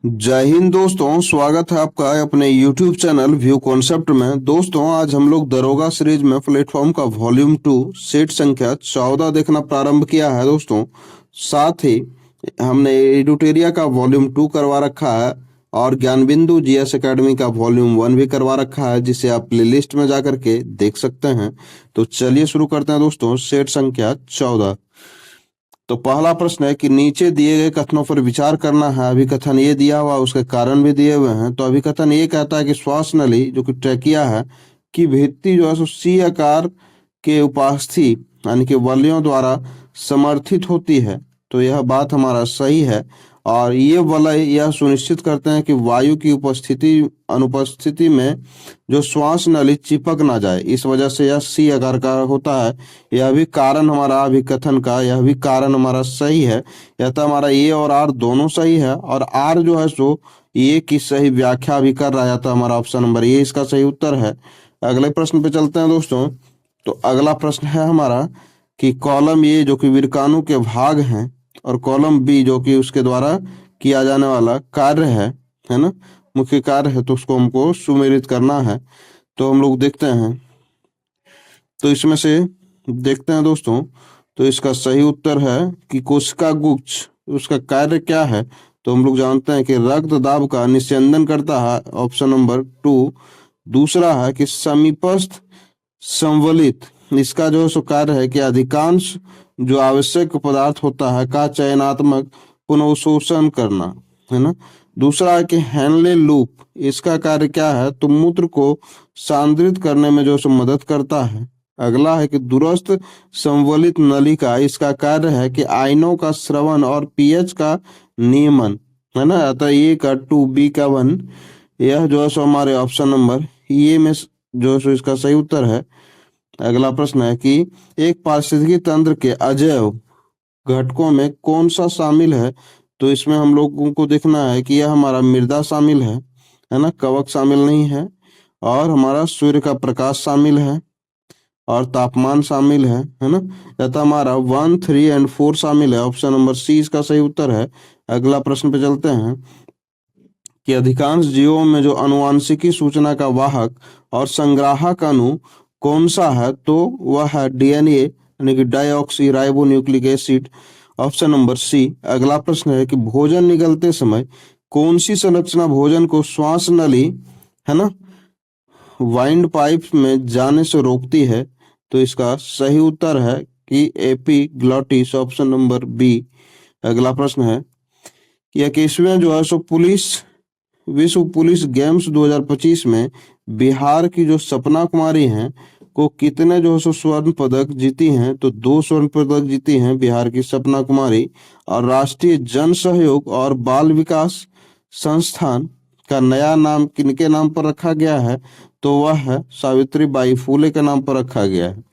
जय हिंद दोस्तों, स्वागत है आपका अपने YouTube चैनल व्यू कॉन्सेप्ट में। दोस्तों, आज हम लोग दरोगा सीरीज में प्लेटफॉर्म का वॉल्यूम 2 सेट संख्या 14 देखना प्रारंभ किया है। दोस्तों, साथ ही हमने एडुटेरिया का वॉल्यूम 2 करवा रखा है और ज्ञान बिंदु जीएस एकेडमी का वॉल्यूम 1 भी करवा रखा है, जिसे आप प्लेलिस्ट में जाकर के देख सकते हैं। तो चलिए शुरू करते हैं दोस्तों, सेट संख्या 14। तो पहला प्रश्न है कि नीचे दिए गए कथनों पर विचार करना है। अभिकथन ये दिया हुआ, उसके कारण भी दिए हुए हैं। तो अभिकथन ये कहता है कि श्वास नली जो कि ट्रैकिया है की भित्ति जो है सो सी आकार के उपास्थि यानी कि वलयों द्वारा समर्थित होती है। तो यह बात हमारा सही है और ये वलय यह सुनिश्चित करते हैं कि वायु की अनुपस्थिति में जो श्वास नली चिपक ना जाए, इस वजह से यह सी आकार का होता है। यह भी कारण हमारा अभिकथन का, यह भी कारण हमारा सही है। यह तो हमारा ए और आर दोनों सही है और आर जो है सो ये की सही व्याख्या भी कर रहा है। तो हमारा ऑप्शन नंबर ए इसका सही उत्तर है। अगले प्रश्न पे चलते हैं दोस्तों। तो अगला प्रश्न है हमारा कि कॉलम ए जो कि वीरकानु के भाग हैं और कॉलम बी जो कि उसके द्वारा किया जाने वाला कार्य है ना, मुख्य कार्य है, तो उसको हमको सुमेलित करना है। तो हम लोग देखते हैं, तो इसमें से देखते हैं दोस्तों। तो इसका सही उत्तर है कि कोशिका गुच्छ, उसका कार्य क्या है। तो हम लोग जानते हैं कि रक्त दाब का निस्यंदन करता है, ऑप्शन नंबर 2। दूसरा है कि समीपस्थ संवलित, इसका जो सो कार्य है कि अधिकांश जो आवश्यक पदार्थ होता है का चयनात्मक पुनर्शोषण करना, है ना। दूसरा है कि हेनले लूप, इसका कार्य क्या है, तो मूत्र को सांद्रित करने में जो सो मदद करता है। अगला है कि दूरस्थ संवलित नलिका, इसका कार्य है कि आयनों का श्रवण और पीएच का नियमन, है ना। अतः ए का 2, बी का 1, यह जो है सो हमारे ऑप्शन नंबर ये में जो है सो इसका सही उत्तर है। अगला प्रश्न है कि एक पारिस्थितिकी तंत्र के अजैव घटकों में कौन सा शामिल है। तो इसमें हम लोगों को देखना है कि यह हमारा मृदा शामिल है ना, कवक शामिल नहीं है, और हमारा सूर्य का प्रकाश शामिल है और तापमान शामिल है ना। तथा हमारा 1, 3 एंड 4 शामिल है। ऑप्शन नंबर सी इसका सही उत्तर है। अगला प्रश्न पे चलते हैं कि अधिकांश जीवों में जो अनुवांशिकी सूचना का वाहक और संग्राहक अणु कौन सा है, तो वह है डीएनए यानी कि deoxyribonucleic acid, option number C. अगला प्रश्न है कि भोजन निगलते समय कौन सी संरचना भोजन को श्वास नली, है ना, वाइंड पाइप में जाने से रोकती है। तो इसका सही उत्तर है कि एपिग्लॉटिस, ऑप्शन नंबर बी। अगला प्रश्न है कि 21वें जो है सो विश्व पुलिस गेम्स 2025 में बिहार की जो सपना कुमारी हैं को कितने जो है सो स्वर्ण पदक जीती हैं। तो 2 स्वर्ण पदक जीती हैं बिहार की सपना कुमारी। और राष्ट्रीय जन सहयोग और बाल विकास संस्थान का नया नाम किनके नाम पर रखा गया है, तो वह है सावित्री बाई फुले के नाम पर रखा गया है।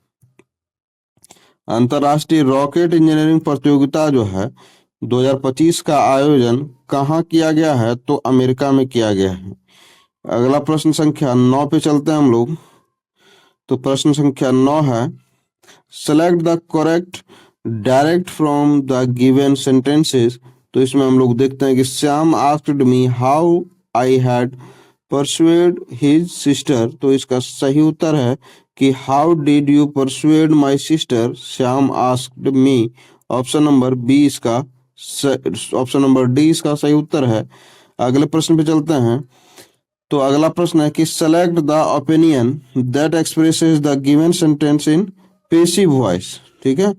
अंतर्राष्ट्रीय रॉकेट इंजीनियरिंग प्रतियोगिता जो है 2025 का आयोजन कहाँ किया गया है, तो अमेरिका में किया गया है। अगला प्रश्न संख्या 9 पे चलते हैं हम लोग। तो प्रश्न संख्या 9 है, select the correct direct from the given sentences. तो इसमें हम लोग देखते हैं कि Shyam asked me how I had persuade his sister. तो इसका सही उत्तर है कि how did you persuade my sister, Shyam asked me. Option number B इसका ऑप्शन नंबर डी इसका सही उत्तर है। अगले प्रश्न पे चलते हैं। तो अगला प्रश्न है कि select the opinion that expresses the given sentence in passive voice. ठीक है,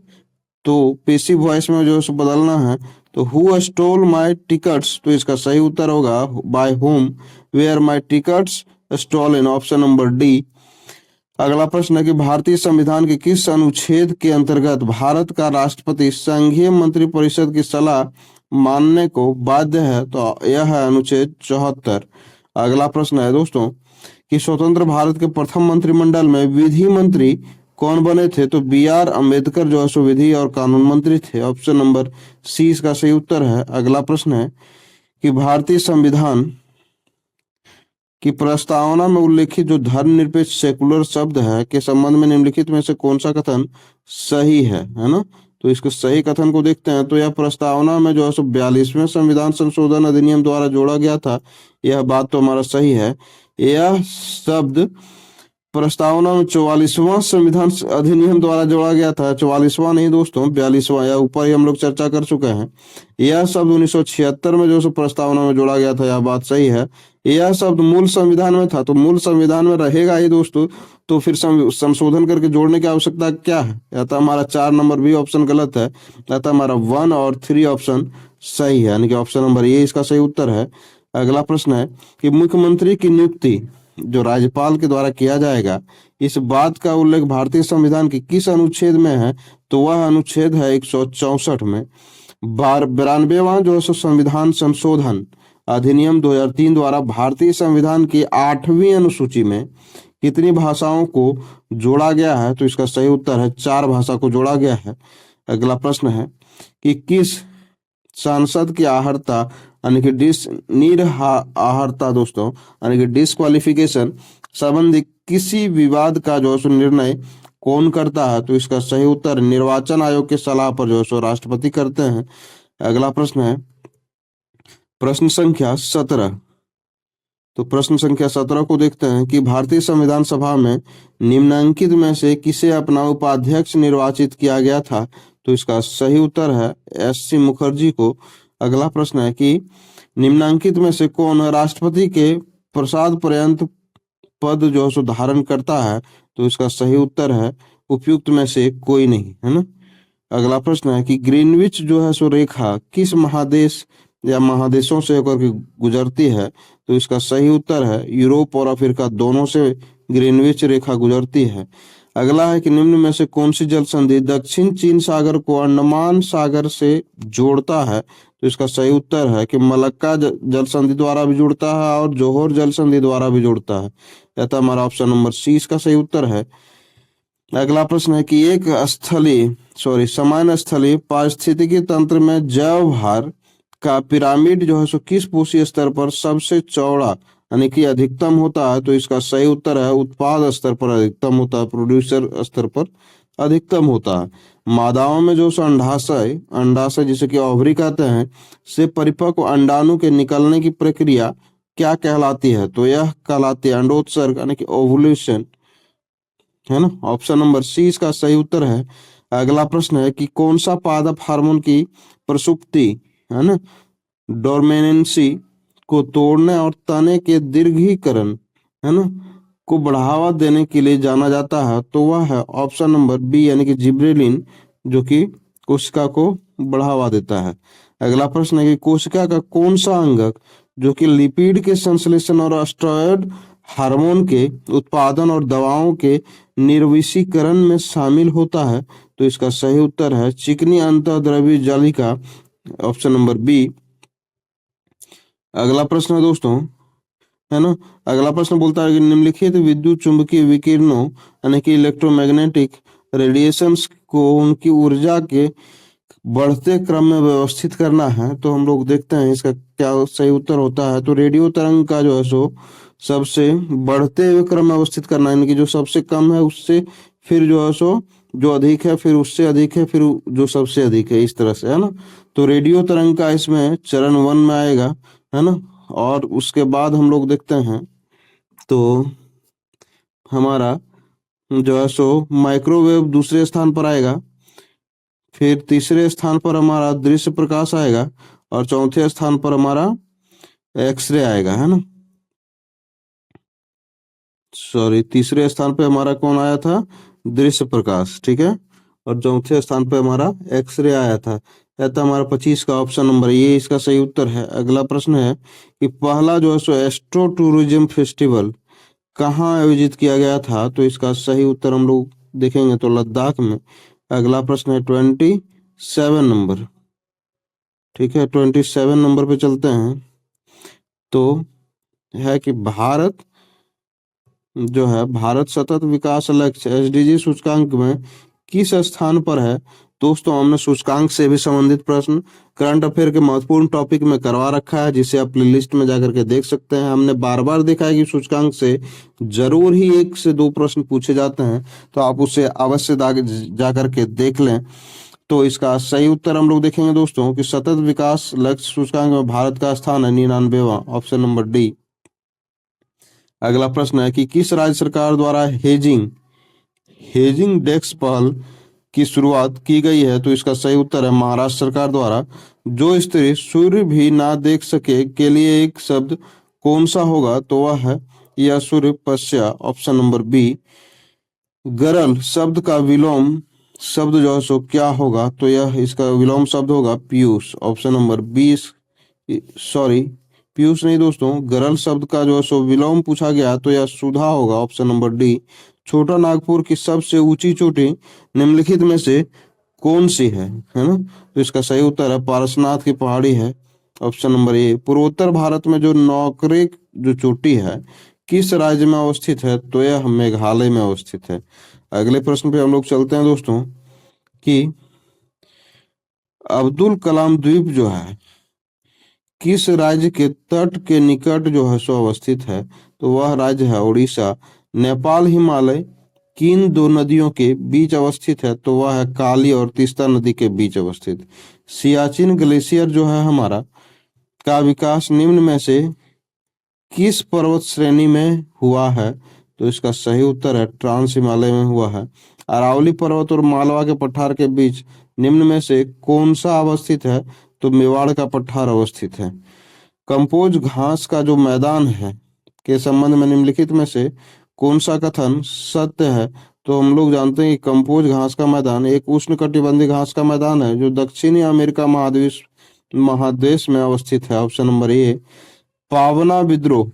तो पेसिव वॉइस में जो है बदलना है। तो हु स्टोल माय टिकट्स, तो इसका सही उत्तर होगा by whom were my tickets stolen, option number D. अगला प्रश्न है कि भारतीय संविधान के किस अनुच्छेद के अंतर्गत भारत का राष्ट्रपति संघीय मंत्रिपरिषद की सलाह मानने को बाध्य है। तो यह है अनुच्छेद 74। अगला प्रश्न है दोस्तों कि स्वतंत्र भारत के प्रथम मंत्रिमंडल में विधि मंत्री कौन बने थे। तो बी आर अम्बेडकर जो है सो विधि और कानून मंत्री थे। ऑप्शन नंबर सी इसका सही उत्तर है। अगला प्रश्न है कि भारतीय संविधान की प्रस्तावना में उल्लेखित जो धर्मनिरपेक्ष सेकुलर शब्द है के संबंध में निम्नलिखित में से कौन सा कथन सही है ना। तो इसके सही कथन को देखते हैं। तो यह प्रस्तावना में जो है सो 42वें संविधान संशोधन अधिनियम द्वारा जोड़ा गया था, यह बात तो हमारा सही है। यह शब्द प्रस्तावना में 44वां संविधान अधिनियम द्वारा जोड़ा गया था, 44वां नहीं दोस्तों, 42वां, या ऊपर ही हम लोग चर्चा कर चुके हैं। यह शब्द 1976 में जो सो प्रस्तावना में जोड़ा गया था, यह बात सही है। यह शब्द मूल संविधान में था, तो मूल संविधान में रहेगा ही दोस्तों, तो फिर संशोधन करके जोड़ने की आवश्यकता क्या है? या तो हमारा 4 नंबर बी ऑप्शन गलत है, या तो हमारा 1 और 3 ऑप्शन सही है, यानी कि ऑप्शन नंबर ए इसका सही उत्तर है। अगला प्रश्न है कि मुख्यमंत्री की नियुक्ति जो राज्यपाल के द्वारा किया जाएगा, इस बात का उल्लेख भारतीय संविधान के किस अनुच्छेद में है? तो वह अनुच्छेद है 164 में। 92वां जो है संविधान संशोधन अधिनियम 2003 द्वारा भारतीय संविधान की 8वीं अनुसूची में कितनी भाषाओं को जोड़ा गया है? तो इसका सही उत्तर है 4 भाषा को जोड़ा गया है। अगला प्रश्न है कि किस सांसद की आहर्ता यानी कि आहर्ता दोस्तों यानी कि डिस्क्वालिफिकेशन संबंधी किसी विवाद का जो है निर्णय कौन करता है? तो इसका सही उत्तर निर्वाचन आयोग के सलाह पर जो है राष्ट्रपति करते हैं। अगला प्रश्न है प्रश्न संख्या 17। तो प्रश्न संख्या 17 को देखते हैं कि भारतीय संविधान सभा में निम्नलिखित में से किसे अपना उपाध्यक्ष निर्वाचित किया गया था? तो इसका सही उत्तर है एस.सी. मुखर्जी को। अगला प्रश्न है कि निम्नलिखित में से कौन राष्ट्रपति के प्रसाद पर्यंत पद जो है धारण करता है? तो इसका सही उत्तर है उपयुक्त में से कोई नहीं, है ना। अगला प्रश्न है कि ग्रीनविच जो है सो रेखा किस महादेश या महादेशों से होकर के गुजरती है? तो इसका सही उत्तर है यूरोप और अफ्रीका दोनों से ग्रीनविच रेखा गुजरती है। अगला है कि निम्न में से कौन सी जल संधि दक्षिण चीन सागर को अंडमान सागर से जोड़ता है? तो इसका सही उत्तर है कि मलक्का जल संधि द्वारा भी जुड़ता है और जोहर जल संधि द्वारा भी जुड़ता है। यह तो हमारा ऑप्शन नंबर सी इसका सही उत्तर है। अगला प्रश्न है कि एक समान स्थलीय पारिस्थितिकी तंत्र में जैव भार का पिरामिड जो है सो किस पोषी स्तर पर सबसे चौड़ा यानी कि अधिकतम होता है? तो इसका सही उत्तर है उत्पाद स्तर पर अधिकतम होता है, प्रोड्यूसर स्तर पर अधिकतम होता है। मादाओं में जो अंडाशय जिसे कि ओवरी कहते हैं, से परिपक्व अंडाणु के निकलने की प्रक्रिया क्या कहलाती है? तो यह कहलाती है अंडोत्सर्ग यानी कि ओवुलेशन, है ना। ऑप्शन नंबर सी इसका सही उत्तर है। अगला प्रश्न है कि कौन सा पादप हार्मोन की प्रसुप्ति, है ना, डोरमेनेंसी को तोड़ने और तने के दीर्घीकरण, है ना, को बढ़ावा देने के लिए जाना जाता है? तो वह है ऑप्शन नंबर बी यानी कि जिब्रेलिन, जो कि कोशिका को बढ़ावा देता है। अगला प्रश्न है कि कोशिका का कौन सा अंगक जो कि लिपिड के संश्लेषण और स्टेरॉयड हार्मोन के उत्पादन और दवाओं के निर्विषीकरण में शामिल होता है? तो इसका सही उत्तर है चिकनी अंतःद्रव्य जालिका, ऑप्शन नंबर बी। अगला प्रश्न है दोस्तों, है ना, अगला प्रश्न बोलता है कि निम्नलिखित विद्युत चुंबकीय विकिरणों यानी कि इलेक्ट्रोमैग्नेटिक रेडिएशंस को उनकी ऊर्जा के बढ़ते क्रम में व्यवस्थित करना है। तो हम लोग देखते हैं इसका क्या सही उत्तर होता है। तो रेडियो तरंग का जो है सो सबसे बढ़ते हुए क्रम में अवस्थित करना, यानी कि जो सबसे कम है उससे फिर जो है सो जो अधिक है, फिर उससे अधिक है, फिर जो सबसे अधिक है, इस तरह से, है ना। तो रेडियो तरंग का इसमें चरण 1 में आएगा, है ना। और उसके बाद हम लोग देखते हैं तो हमारा जो है सो माइक्रोवेव दूसरे स्थान पर आएगा, फिर तीसरे स्थान पर हमारा दृश्य प्रकाश आएगा और चौथे स्थान पर हमारा एक्सरे आएगा, है ना। तीसरे स्थान पे हमारा कौन आया था? दृश्य प्रकाश, ठीक है। और चौथे स्थान पे हमारा एक्सरे आया था। यह था हमारा 25 का ऑप्शन नंबर, ये इसका सही उत्तर है। अगला प्रश्न है कि पहला जो है सो एस्ट्रो टूरिज्म फेस्टिवल कहाँ आयोजित किया गया था? तो इसका सही उत्तर हम लोग देखेंगे तो लद्दाख में। अगला प्रश्न है 27 नंबर, ठीक है, 27 नंबर पे चलते हैं। तो है कि भारत सतत विकास लक्ष्य एसडीजी सूचकांक में किस स्थान पर है? दोस्तों हमने सूचकांक से भी संबंधित प्रश्न करंट अफेयर के महत्वपूर्ण टॉपिक में करवा रखा है, जिसे आप प्लेलिस्ट में जाकर के देख सकते हैं। हमने बार बार देखा है कि सूचकांक से जरूर ही 1 से 2 प्रश्न पूछे जाते हैं, तो आप उसे अवश्य जाकर के देख लें। तो इसका सही उत्तर हम लोग देखेंगे दोस्तों कि सतत विकास लक्ष्य सूचकांक में भारत का स्थान है 99वां, ऑप्शन नंबर डी। अगला प्रश्न है कि किस राज्य सरकार द्वारा हेजिंग हेजिंग डेस्क पहल की शुरुआत की गई है? तो इसका सही उत्तर है महाराष्ट्र सरकार द्वारा। जो स्त्री सूर्य भी ना देख सके के लिए एक शब्द कौन सा होगा? तो वह है यह सूर्य पश्या, ऑप्शन नंबर बी। गरल शब्द का विलोम शब्द जो है सो क्या होगा? तो यह इसका विलोम शब्द होगा पीयूष, ऑप्शन नंबर बी। सॉरी, पीयूष नहीं दोस्तों, गरल शब्द का जो है सो विलोम पूछा गया तो यह सुधा होगा, ऑप्शन नंबर डी। छोटा नागपुर की सबसे ऊंची चोटी निम्नलिखित में से कौन सी है ना? तो इसका सही उत्तर है पारसनाथ की पहाड़ी है, ऑप्शन नंबर ए। पूर्वोत्तर भारत में जो नौकरी जो चोटी है किस राज्य में अवस्थित है? तो यह मेघालय में अवस्थित है। अगले प्रश्न पे हम लोग चलते हैं दोस्तों कि अब्दुल कलाम द्वीप जो है किस राज्य के तट के निकट जो है सो अवस्थित है? तो वह राज्य है उड़ीसा। नेपाल हिमालय किन दो नदियों के बीच अवस्थित है? तो वह है काली और तीस्ता नदी के बीच अवस्थित। सियाचिन ग्लेशियर जो है हमारा का विकास निम्न में से किस पर्वत श्रेणी में हुआ है? तो इसका सही उत्तर है ट्रांस हिमालय में हुआ है। अरावली पर्वत और मालवा के पठार के बीच निम्न में से कौन सा अवस्थित है? तो मेवाड़ का पठार अवस्थित है। कंपोज घास का जो मैदान है के संबंध में निम्नलिखित में से कौन सा कथन सत्य है? तो हम लोग जानते हैं कि कंपोज घास का मैदान एक उष्णकटिबंधीय घास का मैदान है जो दक्षिणी अमेरिका महादेश में अवस्थित है, ऑप्शन नंबर ए। पावना विद्रोह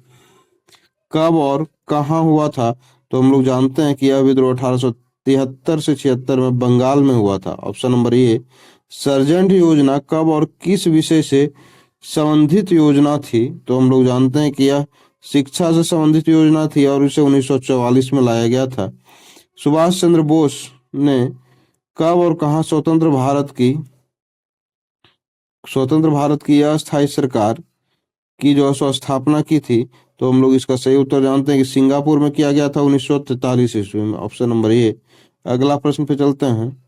कब और कहाँ हुआ था? तो हम लोग जानते हैं कि यह विद्रोह 1873 से 76 में बंगाल में हुआ था, ऑप्शन नंबर ए। सर्जेंट योजना कब और किस विषय से संबंधित योजना थी? तो हम लोग जानते हैं कि यह शिक्षा से संबंधित योजना थी और इसे 1944 में लाया गया था। सुभाष चंद्र बोस ने कब और कहाँ स्वतंत्र भारत की अस्थायी सरकार की जो है स्थापना की थी? तो हम लोग इसका सही उत्तर जानते हैं कि सिंगापुर में किया गया था 1943 ईस्वी में, ऑप्शन नंबर ए। अगला प्रश्न पे चलते हैं।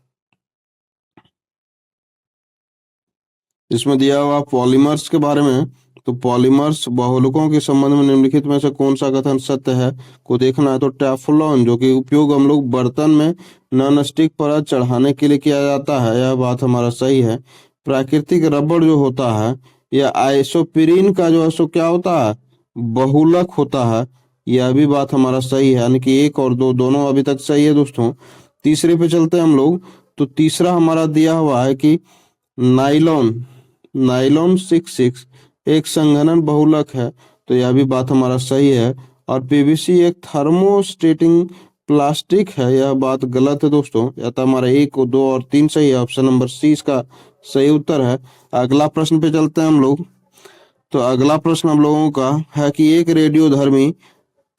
इसमें दिया हुआ पॉलीमर्स के बारे में। तो पॉलीमर्स बहुलकों के संबंध में निम्नलिखित में से कौन सा कथन सत्य है को देखना है। तो टेफ्लॉन जो कि उपयोग हम लोग बर्तन में नॉन स्टिक परत चढ़ाने के लिए किया जाता है, यह बात हमारा सही है। प्राकृतिक रबड़ जो होता है यह आइसोप्रीन का जो है सो क्या होता है? बहुलक होता है, यह भी बात हमारा सही है। यानी कि एक और दो दोनों अभी तक सही है दोस्तों। तीसरे पे चलते हैं हम लोग। तो तीसरा हमारा दिया हुआ है कि नाइलॉन नाइलॉन 66 एक संघनन बहुलक है, तो यह भी बात हमारा सही है। और पीवीसी एक थर्मोस्टेटिंग प्लास्टिक है, यह बात गलत है दोस्तों। या तो हमारा एक और दो और तीन सही है, ऑप्शन नंबर सी इसका सही उत्तर है। अगला प्रश्न पे चलते हैं हम लोग। तो अगला प्रश्न हम लोगों का है कि एक रेडियोधर्मी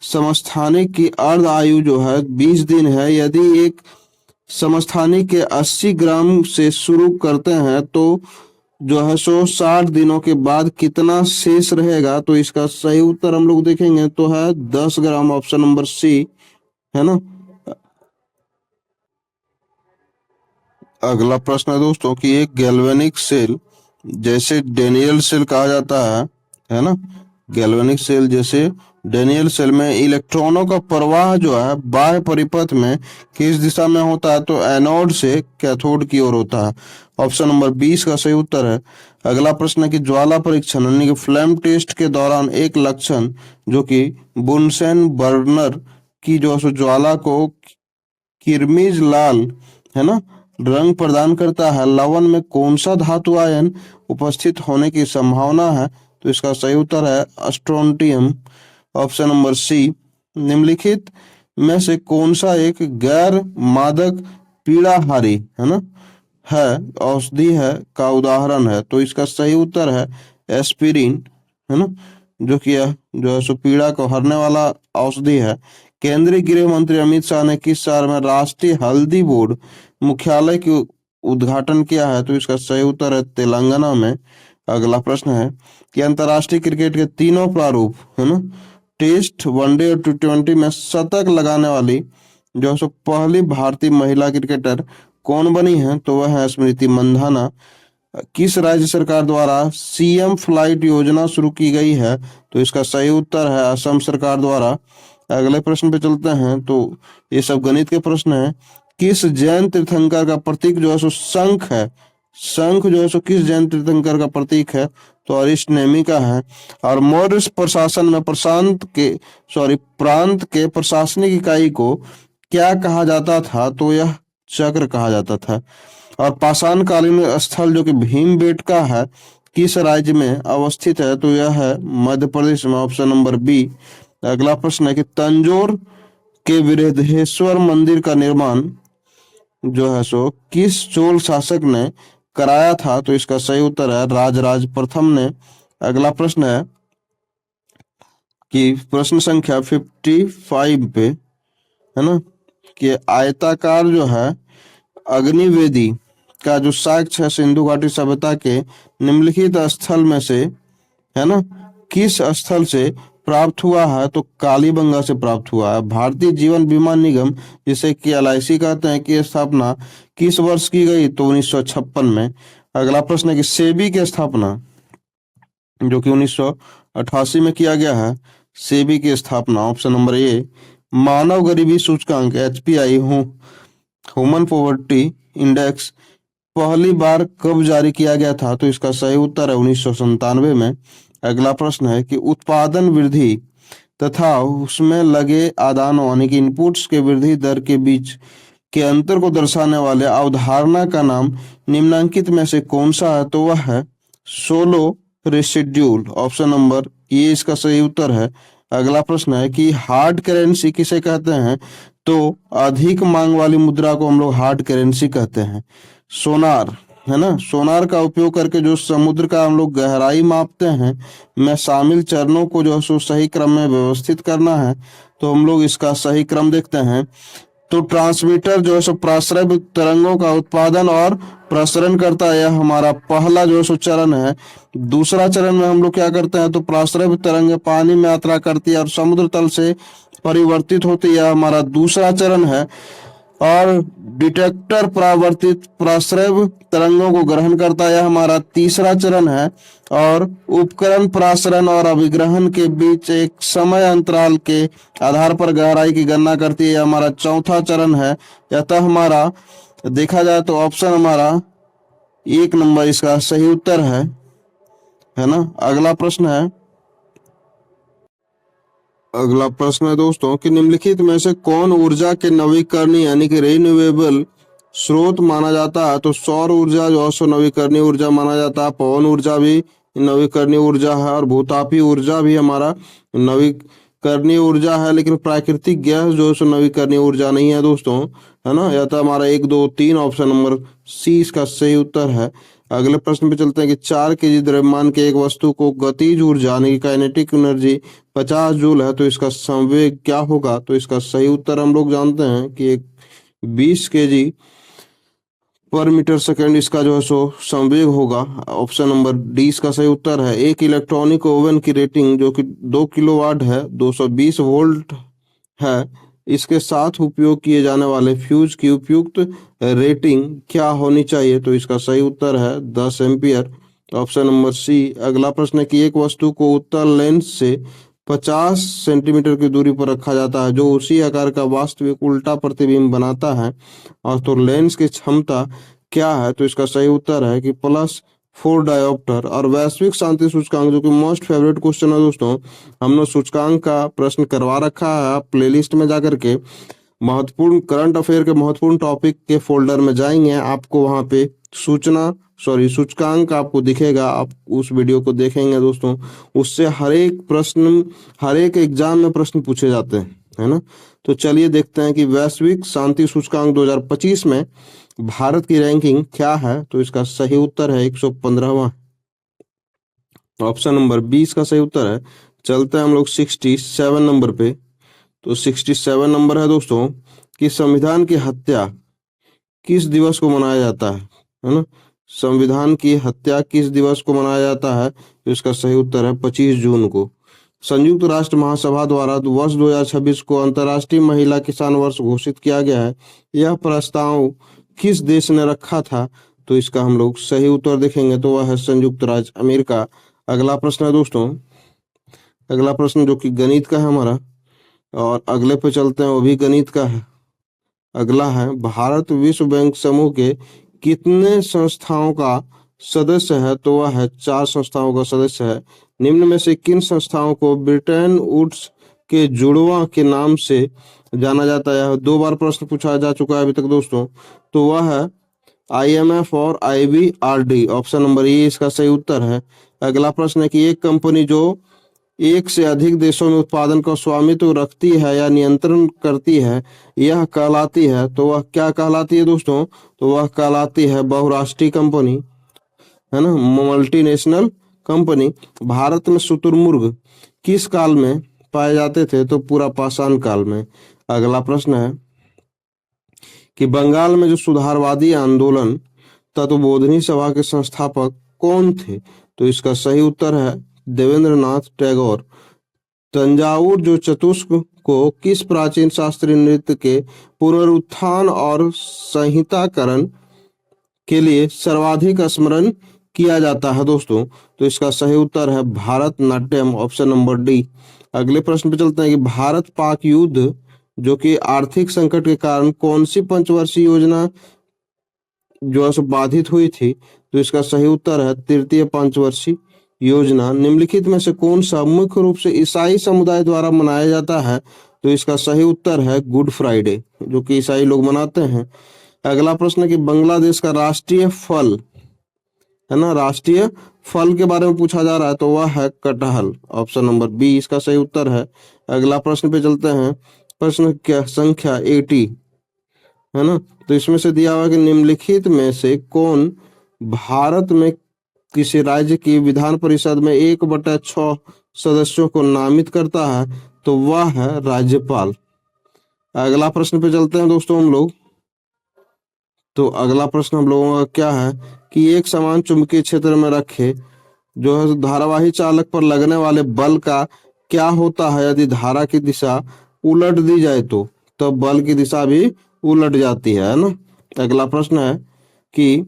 समस्थानिक की अर्ध आयु जो है 20 दिन है। यदि एक समस्थानिक के 80 ग्राम से शुरू करते हैं तो जो है सो 60 दिनों के बाद कितना शेष रहेगा? तो इसका सही उत्तर हम लोग देखेंगे तो है 10 ग्राम, ऑप्शन नंबर सी, है ना। अगला प्रश्न है दोस्तों कि एक गैल्वेनिक सेल जैसे डेनियल सेल कहा जाता है ना। गैल्वेनिक सेल जैसे डेनियल सेल में इलेक्ट्रॉनों का प्रवाह जो है बाह्य परिपथ में किस दिशा में होता है? तो एनोड से कैथोड की ओर होता है, ऑप्शन नंबर 20 का सही उत्तर है। अगला प्रश्न है कि ज्वाला परीक्षण यानी कि फ्लेम टेस्ट के दौरान एक लक्षण जो कि बुनसेन बर्नर की जो है ज्वाला को किरमिज लाल, है ना, रंग प्रदान करता है, लवण में कौन सा धातु आयन उपस्थित होने की संभावना है? तो इसका सही उत्तर है स्ट्रोंटियम, ऑप्शन नंबर सी। निम्नलिखित में से कौन सा एक गैर मादक पीड़ाहारी, है ना, है औषधि है का उदाहरण है? तो इसका सही उत्तर है एस्पिरिन, है ना, जो कि जो है सो पीड़ा को हरने वाला औषधि है। केंद्रीय गृह मंत्री अमित शाह ने किस शहर में राष्ट्रीय हल्दी बोर्ड मुख्यालय की उद्घाटन किया है? तो इसका सही उत्तर है तेलंगाना में। अगला प्रश्न है कि अंतर्राष्ट्रीय क्रिकेट के तीनों प्रारूप, है ना, टेस्ट, वनडे और T20 में शतक लगाने वाली जो है सो पहली भारतीय महिला क्रिकेटर कौन बनी है? तो वह है स्मृति मंधाना। किस राज्य सरकार द्वारा सीएम फ्लाइट योजना शुरू की गई है? तो इसका सही उत्तर है असम सरकार द्वारा। अगले प्रश्न पे चलते हैं। तो ये सब गणित के प्रश्न हैं। किस जैन तीर्थंकर का प्रतीक जो है सो शंख है? शंख जो है सो किस जैन तीर्थंकर का प्रतीक है? तो अरिष्ट नेमि का है। और मौर्य प्रशासन में प्रांत के प्रशासनिक इकाई को क्या कहा जाता था? तो यह चक्र कहा जाता था। और पाषाण कालीन स्थल जो कि भीमबेटका है किस राज्य में अवस्थित है? तो यह है मध्य प्रदेश में, ऑप्शन नंबर बी। अगला प्रश्न है कि तंजौर के बृहदेश्वर मंदिर का निर्माण जो है सो किस चोल शासक ने कराया था? तो इसका सही उत्तर है राजराज प्रथम ने। अगला प्रश्न है कि प्रश्न संख्या 55 पे है ना, कि आयताकार जो है अग्निवेदी का जो साक्ष्य है सिंधु घाटी सभ्यता के निम्नलिखित स्थल में से है ना किस स्थल से प्राप्त हुआ है? तो कालीबंगा से प्राप्त हुआ है। भारतीय जीवन बीमा निगम जिसे कि एलआईसी कहते हैं की स्थापना किस वर्ष की गई? तो 1956 में। अगला प्रश्न है कि सेबी की स्थापना जो कि 1988 में किया गया है। सेबी की स्थापना, ऑप्शन नंबर ए। मानव गरीबी सूचकांक एचपीआई ह्यूमन पॉवर्टी इंडेक्स पहली बार कब जारी किया गया था? तो इसका सही उत्तर है 1997 में। अगला प्रश्न है कि उत्पादन वृद्धि तथा उसमें लगे आदानों यानी कि इनपुट्स के वृद्धि दर के बीच के अंतर को दर्शाने वाले अवधारणा का नाम निम्नलिखित में से कौन सा है? तो वह है सोलो रेसिड्यूल, ऑप्शन नंबर ये इसका सही उत्तर है। अगला प्रश्न है कि हार्ड करेंसी किसे कहते हैं? तो अधिक मांग वाली मुद्रा को हम लोग हार्ड करेंसी कहते हैं। सोनार है ना, सोनार का उपयोग करके जो समुद्र का हम लोग गहराई मापते हैं में शामिल चरणों को जो है सो सही क्रम में व्यवस्थित करना है। तो हम लोग इसका सही क्रम देखते हैं। तो ट्रांसमीटर जो है सो प्राश्रव्य तरंगों का उत्पादन और प्रसारण करता है, यह हमारा पहला जो है सो चरण है। दूसरा चरण में हम लोग क्या करते हैं? तो प्राश्रव्य तरंगें पानी में यात्रा करती है और समुद्र तल से परिवर्तित होती है, हमारा दूसरा चरण है। और डिटेक्टर परावर्तित प्रसारव तरंगों को ग्रहण करता है, हमारा तीसरा चरण है। और उपकरण प्रसारण और अभिग्रहण के बीच एक समय अंतराल के आधार पर गहराई की गणना करती है, हमारा चौथा चरण है। अतः हमारा देखा जाए तो ऑप्शन हमारा 1 नंबर इसका सही उत्तर है ना। अगला प्रश्न है दोस्तों कि निम्नलिखित में से कौन ऊर्जा के नवीकरणीय यानी कि रिन्यूएबल स्रोत माना जाता है? तो सौर ऊर्जा जो है नवीकरणीय ऊर्जा माना जाता है, पवन ऊर्जा भी नवीकरणीय ऊर्जा है, और भूतापी ऊर्जा भी हमारा नवीकरणीय ऊर्जा है। लेकिन प्राकृतिक गैस जो है नवीकरणीय ऊर्जा नहीं है दोस्तों, है ना। या तो हमारा 1, 2, 3 ऑप्शन नंबर सी इसका सही उत्तर है। अगले प्रश्न पे चलते हैं कि 4 केजी द्रव्यमान के एक वस्तु को गतिज ऊर्जा यानी कि काइनेटिक एनर्जी 50 जूल है, तो इसका संवेग क्या होगा? तो इसका सही उत्तर हम लोग जानते हैं कि एक 20 केजी पर मीटर सेकेंड इसका जो है सो संवेग होगा। ऑप्शन नंबर डी इसका सही उत्तर है। एक इलेक्ट्रॉनिक ओवन की रेटिंग जो कि 2 किलोवाट है, 220 वोल्ट है, इसके साथ उपयोग किए जाने वाले फ्यूज की उपयुक्त रेटिंग क्या होनी चाहिए? तो इसका सही उत्तर है 10 एम्पियर, ऑप्शन नंबर सी। अगला प्रश्न है कि एक वस्तु को उत्तल लेंस से 50 सेंटीमीटर की दूरी पर रखा जाता है जो उसी आकार का वास्तविक उल्टा प्रतिबिंब बनाता है, और तो लेंस की क्षमता क्या है? तो इसका सही उत्तर है कि +4 डायोप्टर। और वैश्विक शांति सूचकांक जो कि मोस्ट फेवरेट क्वेश्चन है दोस्तों, हमने सूचकांक का प्रश्न करवा रखा है, आप प्लेलिस्ट में जाकर के महत्वपूर्ण करंट अफेयर के महत्वपूर्ण टॉपिक के फोल्डर में जाएंगे, आपको वहां पे सूचकांक आपको दिखेगा। आप उस वीडियो को देखेंगे दोस्तों, उससे हर एक एग्जाम में प्रश्न पूछे जाते हैं, है ना। तो चलिए देखते हैं कि वैश्विक शांति सूचकांक 2025 में भारत की रैंकिंग क्या है? तो इसका सही उत्तर है 115वां, ऑप्शन नंबर 20 का सही उत्तर है। चलते हैं हम लोग 67 नंबर पे। तो 67 नंबर है दोस्तों कि संविधान की हत्या किस दिवस को मनाया जाता है ना। संविधान की हत्या किस दिवस को मनाया जाता है? तो इसका सही उत्तर है 25 जून को। संयुक्त राष्ट्र महासभा द्वारा वर्ष 2026 को अंतर्राष्ट्रीय महिला किसान वर्ष घोषित किया गया है। यह प्रस्ताव किस देश ने रखा था? तो इसका हम लोग सही उत्तर देखेंगे तो वह है संयुक्त राज्य अमेरिका। अगला प्रश्न है दोस्तों, अगला प्रश्न जो कि गणित का है हमारा, और अगले पे चलते हैं, वो भी गणित का है। अगला है, भारत विश्व बैंक समूह के कितने संस्थाओं का सदस्य है? तो वह है 4 संस्थाओं का सदस्य है। निम्न में से किन संस्थाओं को ब्रिटेन वुड्स के जुड़वा के नाम से जाना जाता है? 2 बार प्रश्न पूछा जा चुका है अभी तक दोस्तों। तो वह है IMF और IBRD। ऑप्शन नंबर ए इसका सही उत्तर है। अगला प्रश्न है कि एक कंपनी जो एक से अधिक देशों में उत्पादन का स्वामित्व रखती है या नियंत्रण करती है, यह कहलाती है, तो वह क्या कहलाती है दोस्तों? तो वह कहलाती है बहुराष्ट्रीय कंपनी, है ना, मल्टीनेशनल कंपनी। भारत में शुतुरमुर्ग किस काल में पाए जाते थे? तो पूरा पाषाण काल में। अगला प्रश्न है कि बंगाल में जो सुधारवादी आंदोलन तत्वबोधनी सभा के संस्थापक कौन थे? तो इसका सही उत्तर है देवेंद्रनाथ टैगोर। तंजावुर जो चतुष्क को किस प्राचीन शास्त्रीय नृत्य के पुनरुत्थान और संहिताकरण के लिए सर्वाधिक स्मरण किया जाता है दोस्तों? तो इसका सही उत्तर है भारतनाट्यम। Option number D. अगले प्रश्न पे चलते हैं कि भारत पाक युद्ध जो कि आर्थिक संकट के कारण कौन सी पंचवर्षीय योजना जो है सो बाधित हुई थी? तो इसका सही उत्तर है तृतीय पंचवर्षीय योजना। निम्नलिखित में से कौन सा मुख्य रूप से ईसाई समुदाय द्वारा मनाया जाता है? तो इसका सही उत्तर है गुड फ्राइडे, जो कि ईसाई लोग मनाते हैं। अगला प्रश्न है कि बांग्लादेश का राष्ट्रीय फल, है ना, राष्ट्रीय फल के बारे में पूछा जा रहा है, तो वह है कटहल। ऑप्शन नंबर बी इसका सही उत्तर है। अगला प्रश्न पे चलते हैं, प्रश्न क्या संख्या 80, है ना। तो इसमें से दिया हुआ कि निम्नलिखित में से कौन भारत में किसी राज्य की विधान परिषद में 1/6 सदस्यों को नामित करता है? तो वह है राज्यपाल। अगला प्रश्न पे चलते हैं दोस्तों हम लोग। तो अगला प्रश्न हम लोगों का क्या है कि एक समान चुंबकीय क्षेत्र में रखे जो है धारावाही चालक पर लगने वाले बल का क्या होता है यदि धारा की दिशा उलट दी जाए? तो बल की दिशा भी उलट जाती है ना। अगला प्रश्न है कि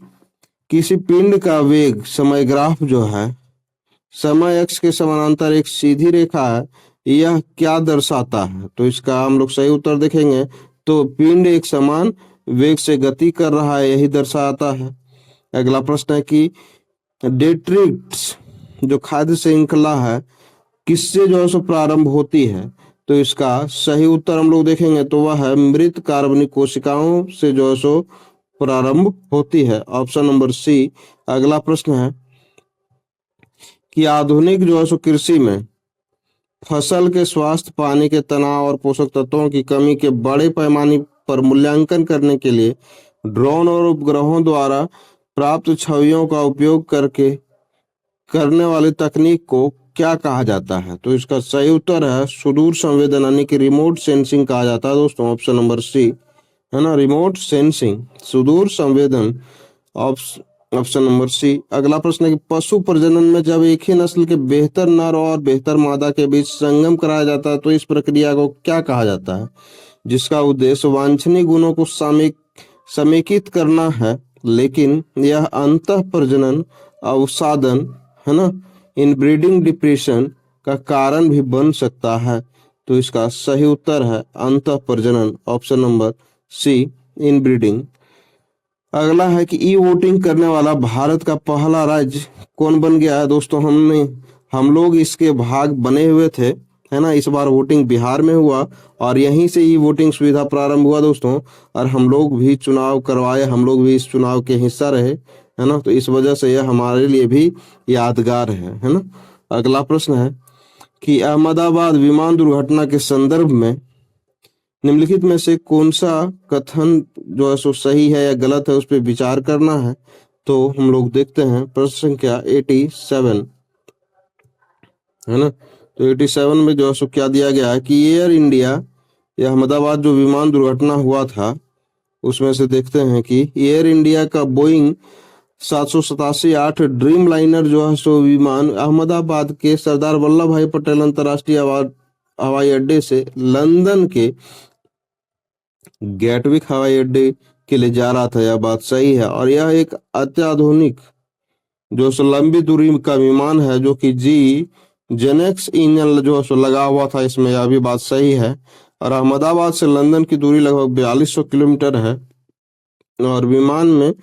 किसी पिंड का वेग समय ग्राफ जो है समय अक्ष के समानांतर एक सीधी रेखा है, यह क्या दर्शाता है? तो इसका हम लोग सही उत्तर देखेंगे तो पिंड एक समान वेग से गति कर रहा है, यही दर्शाता है। अगला प्रश्न है कि डेट्रिटिक्स जो खाद्य श्रृंखला है किससे जो है सो प्रारंभ होती है? तो इसका सही उत्तर हम लोग देखेंगे तो वह है मृत कार्बनिक कोशिकाओं से जो है सो प्रारंभ होती है। Option number C. अगला प्रश्न है कि आधुनिक जो है सो कृषि में फसल के स्वास्थ्य, पानी के तनाव और पोषक तत्वों की कमी के बड़े पैमाने पर मूल्यांकन करने के लिए ड्रोन और उपग्रहों द्वारा प्राप्त छवियों का उपयोग करके करने वाली तकनीक को क्या कहा जाता है? तो इसका सही उत्तर है सुदूर संवेदन यानी कि रिमोट सेंसिंग कहा जाता है दोस्तों। ऑप्शन नंबर सी, है ना, रिमोट सेंसिंग, सुदूर संवेदन। Option number C. अगला प्रश्न है कि पशु प्रजनन में जब एक ही नस्ल के बेहतर नर और बेहतर मादा के बीच संगम कराया जाता है तो इस प्रक्रिया को क्या कहा जाता है? जिसका उद्देश्य वांछनीय गुणों को समेकित करना है, लेकिन यह अंतः प्रजनन, अवसादन, है ना, इनब्रीडिंग डिप्रेशन का कारण भी बन सकता है। तो इसका सही उत्तर है अंतः प्रजनन। Option number C, inbreeding. अगला है कि ई वोटिंग करने वाला भारत का पहला राज्य कौन बन गया है? दोस्तों हम लोग इसके भाग बने हुए थे, है ना। इस बार वोटिंग बिहार में हुआ और यहीं से ई वोटिंग सुविधा प्रारंभ हुआ दोस्तों, और हम लोग भी चुनाव करवाए, हम लोग भी इस चुनाव के हिस्सा रहे, है ना। तो इस वजह से यह हमारे लिए भी यादगार है ना। अगला प्रश्न है कि अहमदाबाद विमान दुर्घटना के संदर्भ में निम्नलिखित में से कौन सा कथन जो है सो सही है या गलत है उस पर विचार करना है। तो हम लोग देखते हैं प्रश्न संख्या 87, है ना। तो 87 में जो है सो क्या दिया गया है कि एयर इंडिया या अहमदाबाद जो विमान दुर्घटना हुआ था उसमें से देखते हैं कि एयर इंडिया का बोइंग 787-8 ड्रीम लाइनर जो है सो विमान अहमदाबाद के सरदार वल्लभ भाई पटेल अंतर्राष्ट्रीय हवाई अड्डे से लंदन के गैटविक हवाई अड्डे के लिए जा रहा था, यह बात सही है। और यह एक अत्याधुनिक जो सो लंबी दूरी का विमान है, जो कि जी जेनेक्स इंजन जो सो लगा हुआ था इसमें, यह भी बात सही है। और अहमदाबाद से लंदन की दूरी लगभग 4200 किलोमीटर है। और विमान में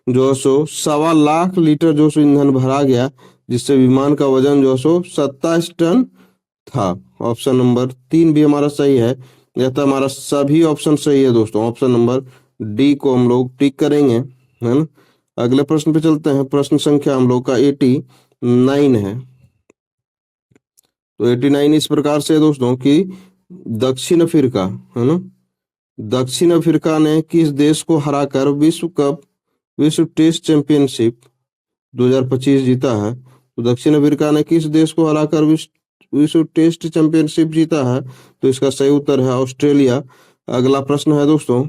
जो सो 1.25 लीटर जो सो ईंधन भरा गया, जिससे विमान का वजन जो सो 27 टन था। ऑप्शन नंबर 3 भी हमारा सही है। यह तो हमारा सभी ऑप्शन सही है दोस्तों। ऑप्शन नंबर डी को हम लोग टिक करेंगे, है ना। अगले प्रश्न पे चलते हैं। प्रश्न संख्या हम लोग का 89 है। तो 89 इस प्रकार से है दोस्तों कि दक्षिण अफ्रीका, है ना, दक्षिण अफ्रीका ने किस देश को हराकर विश्व टेस्ट चैंपियनशिप 2025 जीता है। तो दक्षिण अफ्रीका ने किस देश को हराकर विश्व टेस्ट चैंपियनशिप जीता है। तो इसका सही उत्तर है ऑस्ट्रेलिया। अगला प्रश्न है दोस्तों,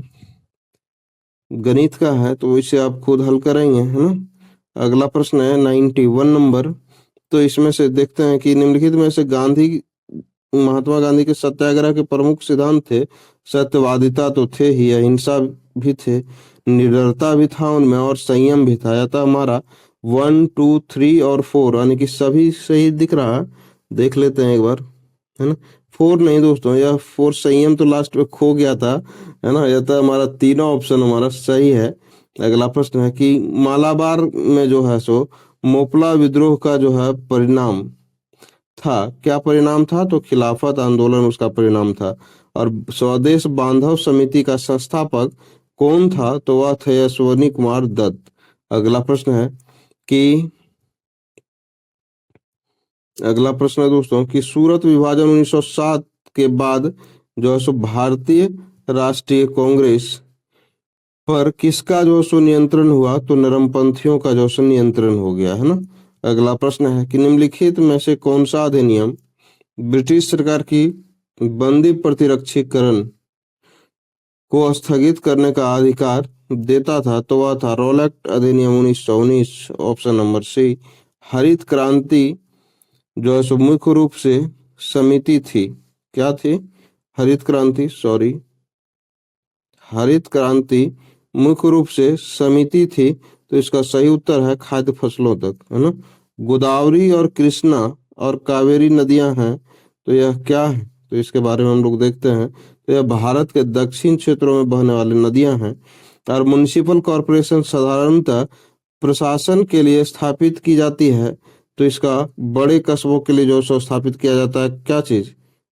गणित का है, तो इसे आप खुद हल करेंगे, है ना। अगला प्रश्न है 91 नंबर। तो इसमें से देखते हैं कि निम्नलिखित में से महात्मा गांधी के सत्याग्रह के प्रमुख सिद्धांत थे। सत्यवादिता तो थे ही, अहिंसा भी थे, निडरता भी था उनमें, और संयम भी था। अतः हमारा 1, 2, 3 और 4 यानी कि सभी सही दिख रहा है। देख लेते हैं एक बार, है ना। 4 नहीं दोस्तों, यह 4 संयम तो लास्ट में खो गया था, है ना। यह तो हमारा तीनों ऑप्शन हमारा सही है। अगला प्रश्न है कि मालाबार में जो है सो मोपला विद्रोह का जो है परिणाम था, क्या परिणाम था। तो खिलाफत आंदोलन उसका परिणाम था। और स्वदेश बांधव समिति का संस्थापक कौन था। तो वह थे अश्वनी कुमार दत्त। अगला प्रश्न है कि अगला प्रश्न है दोस्तों कि सूरत विभाजन 1907 के बाद जो है सो भारतीय राष्ट्रीय कांग्रेस पर किसका जो सो नियंत्रण हुआ। तो नरमपंथियों का जो सो नियंत्रण हो गया, है ना। अगला प्रश्न है कि निम्नलिखित में से कौन सा अधिनियम ब्रिटिश सरकार की बंदी प्रतिरक्षीकरण को स्थगित करने का अधिकार देता था। तो वह था रॉलेट अधिनियम 1919। Option number C. हरित क्रांति जो है सो मुख्य रूप से समिति थी, क्या थी। हरित क्रांति मुख्य रूप से समिति थी। तो इसका सही उत्तर है खाद्य फसलों तक, है ना। गोदावरी और कृष्णा और कावेरी नदियां हैं, तो यह क्या है। तो इसके बारे में हम लोग देखते हैं। तो यह भारत के दक्षिण क्षेत्रों में बहने वाली नदियां हैं। और म्युनिसिपल कॉरपोरेशन साधारणतः प्रशासन के लिए स्थापित की जाती है। तो इसका बड़े कस्बों के लिए जो सो स्थापित किया जाता है, क्या चीज।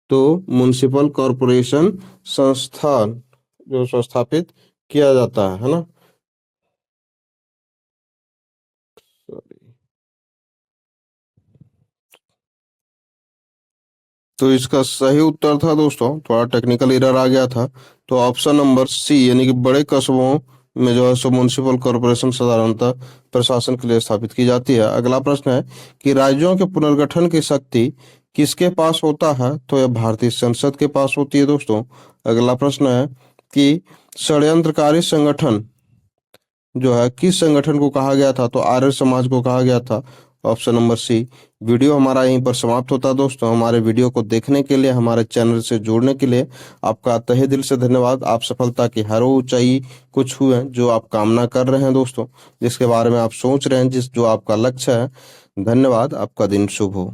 तो म्युनिसिपल कॉरपोरेशन संस्थान जो सो स्थापित किया जाता है ना। तो इसका सही उत्तर था दोस्तों, थोड़ा टेक्निकल एरर आ गया था। तो ऑप्शन नंबर सी यानी कि बड़े कस्बों में जो है सो म्युनिसिपल कॉरपोरेशन साधारणतः प्रशासन के लिए स्थापित की जाती है। अगला प्रश्न है कि राज्यों के पुनर्गठन की शक्ति किसके पास होता है। तो यह भारतीय संसद के पास होती है दोस्तों। अगला प्रश्न है कि षड्यंत्रकारी संगठन जो है किस संगठन को कहा गया था। तो आर्य समाज को कहा गया था। ऑप्शन नंबर सी। वीडियो हमारा यहीं पर समाप्त होता है दोस्तों। हमारे वीडियो को देखने के लिए, हमारे चैनल से जुड़ने के लिए आपका तहे दिल से धन्यवाद। आप सफलता की हर ऊंचाई को छुएं जो आप कामना कर रहे हैं दोस्तों, जिसके बारे में आप सोच रहे हैं, जो आपका लक्ष्य है। धन्यवाद। आपका दिन शुभ हो।